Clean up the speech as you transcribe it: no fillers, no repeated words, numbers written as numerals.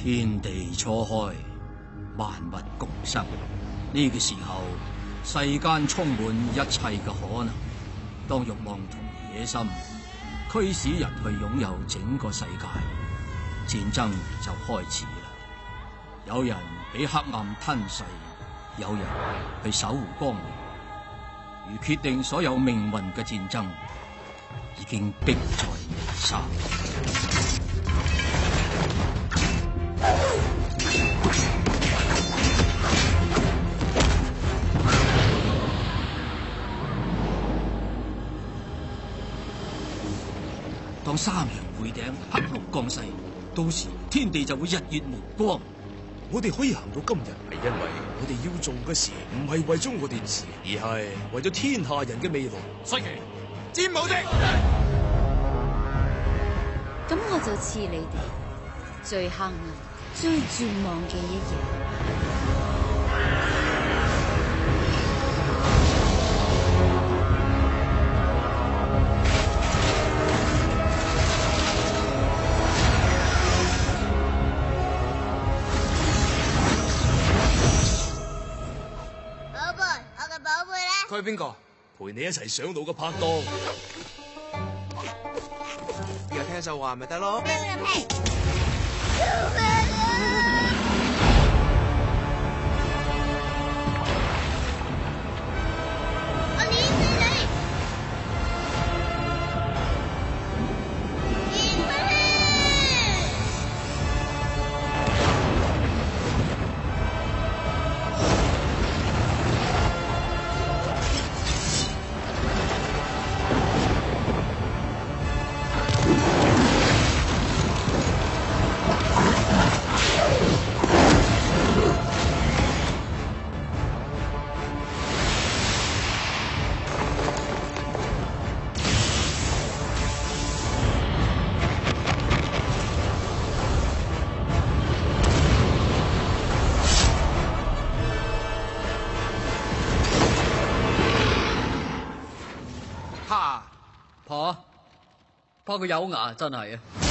天地初開，萬物共生。呢個時候，世間充滿一切嘅可能。當欲望同野心驅使人去擁有整個世界，戰爭就開始啦。有人俾黑暗吞噬，有人去守護光明。如決定所有命運嘅戰爭，已經迫在眉梢。當三陽會頂，黑龍降世，到時天地就會日月無光。我哋可以行到今日，係因為我哋要做嘅事唔係為咗我哋自己，而係為咗天下人嘅未來。西岐，戰無敵！咁我就賜你哋最黑暗、最絕望嘅一夜。佢係邊個？陪你一齊上路嘅拍檔。又聽就話咪得咯。我碾死你！婆，佢有牙真係啊！